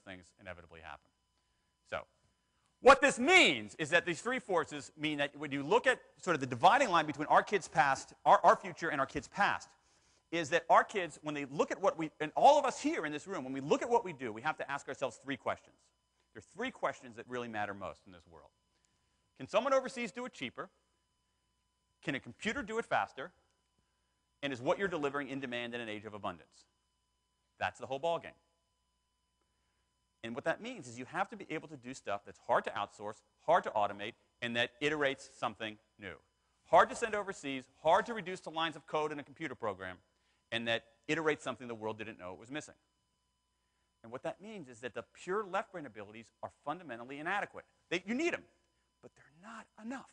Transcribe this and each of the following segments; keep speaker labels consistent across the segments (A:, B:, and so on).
A: things inevitably happen. So what this means is that these three forces mean that when you look at sort of the dividing line between our kids' past, our future and our kids' past, is that our kids, when they look at what we, and all of us here in this room, when we look at what we do, we have to ask ourselves three questions. There are three questions that really matter most in this world. Can someone overseas do it cheaper? Can a computer do it faster? And is what you're delivering in demand in an age of abundance? That's the whole ballgame. And what that means is you have to be able to do stuff that's hard to outsource, hard to automate, and that iterates something new. Hard to send overseas, hard to reduce to lines of code in a computer program, and that iterates something the world didn't know it was missing. And what that means is that the pure left brain abilities are fundamentally inadequate. You need them, but they're not enough.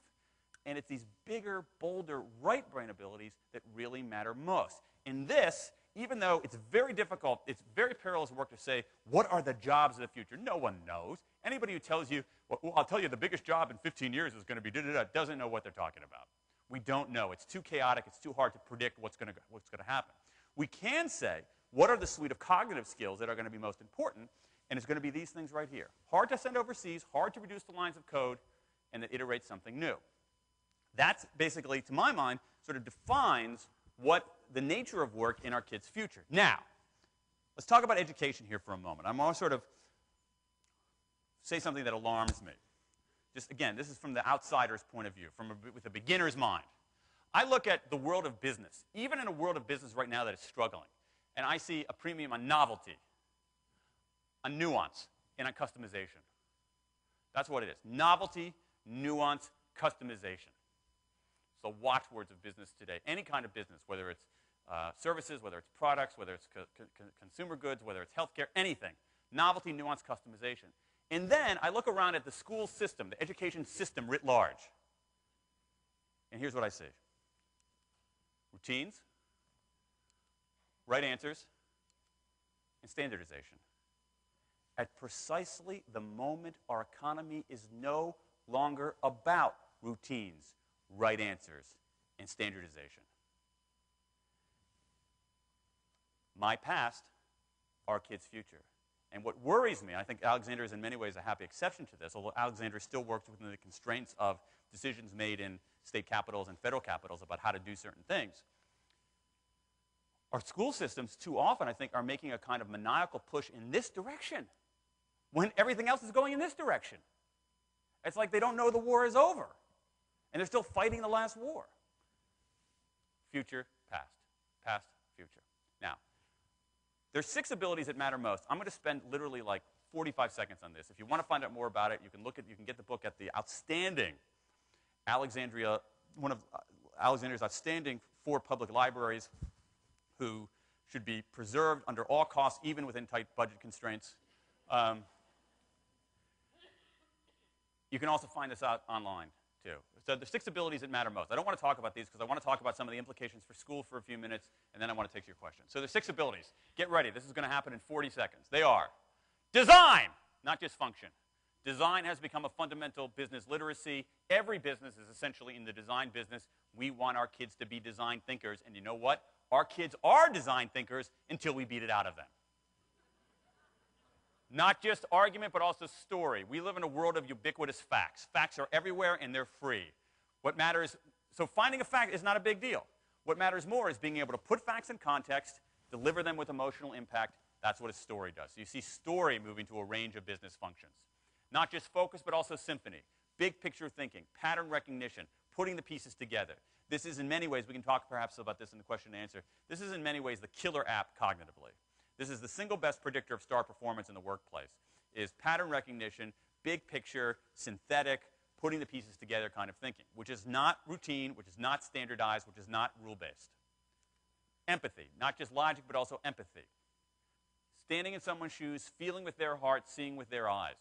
A: And it's these bigger, bolder right brain abilities that really matter most. In this, even though it's very difficult, it's very perilous work to say, what are the jobs of the future? No one knows. Anybody who tells you, well, I'll tell you the biggest job in 15 years is going to be da-da-da, doesn't know what they're talking about. We don't know. It's too chaotic. It's too hard to predict what's going to happen. We can say, what are the suite of cognitive skills that are going to be most important? And it's going to be these things right here. Hard to send overseas, hard to reduce the lines of code, and that iterates something new. That's basically, to my mind, sort of defines what the nature of work in our kids' future. Now, let's talk about education here for a moment. I'm going to sort of say something that alarms me. Just, again, this is from the outsider's point of view, with a beginner's mind. I look at the world of business, even in a world of business right now that is struggling, and I see a premium on novelty, on nuance, and on customization. That's what it is. Novelty, nuance, customization. So watchwords of business today. Any kind of business, whether it's services, whether it's products, whether it's consumer goods, whether it's healthcare, anything. Novelty, nuance, customization. And then I look around at the school system, the education system writ large. And here's what I see. Routines, right answers, and standardization. At precisely the moment our economy is no longer about routines, right answers, and standardization. My past, our kids' future. And what worries me, I think Alexander is in many ways a happy exception to this, although Alexander still works within the constraints of decisions made in state capitals and federal capitals about how to do certain things. Our school systems, too often, I think, are making a kind of maniacal push in this direction when everything else is going in this direction. It's like they don't know the war is over, and they're still fighting the last war. Future, past. Past, future. Now, there's 6 abilities that matter most. I'm going to spend literally like 45 seconds on this. If you want to find out more about it, you can get the book at the outstanding one of Alexandria's outstanding 4 public libraries who should be preserved under all costs, even within tight budget constraints. You can also find this out online, too. So the 6 abilities that matter most. I don't want to talk about these because I want to talk about some of the implications for school for a few minutes, and then I want to take your questions. So there's 6 abilities. Get ready. This is going to happen in 40 seconds. They are design, not just function. Design has become a fundamental business literacy. Every business is essentially in the design business. We want our kids to be design thinkers, and you know what? Our kids are design thinkers until we beat it out of them. Not just argument, but also story. We live in a world of ubiquitous facts. Facts are everywhere, and they're free. What matters, so finding a fact is not a big deal. What matters more is being able to put facts in context, deliver them with emotional impact. That's what a story does. So you see story moving to a range of business functions. Not just focus, but also symphony. Big picture thinking, pattern recognition, putting the pieces together. This is in many ways, we can talk perhaps about this in the question and answer, this is in many ways the killer app cognitively. This is the single best predictor of star performance in the workplace, is pattern recognition, big picture, synthetic, putting the pieces together kind of thinking, which is not routine, which is not standardized, which is not rule-based. Empathy, not just logic, but also empathy. Standing in someone's shoes, feeling with their heart, seeing with their eyes.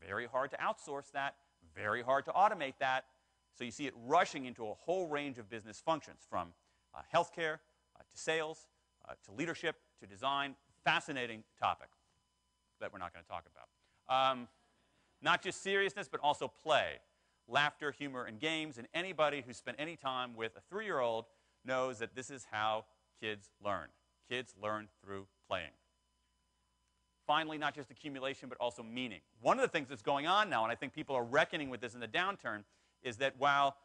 A: Very hard to outsource that, very hard to automate that. So you see it rushing into a whole range of business functions, from healthcare to sales to leadership to design. Fascinating topic that we're not going to talk about. Not just seriousness, but also play. Laughter, humor, and games. And anybody who's spent any time with a 3-year-old knows that this is how kids learn. Kids learn through playing. finally, not just accumulation, but also meaning. One of the things that's going on now, and I think people are reckoning with this in the downturn, is that while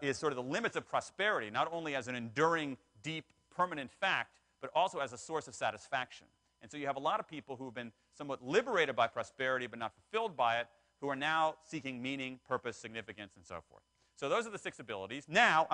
A: is sort of the limits of prosperity, not only as an enduring, deep, permanent fact, but also as a source of satisfaction. And so you have a lot of people who have been somewhat liberated by prosperity but not fulfilled by it, who are now seeking meaning, purpose, significance, and so forth. So those are the 6 abilities. Now,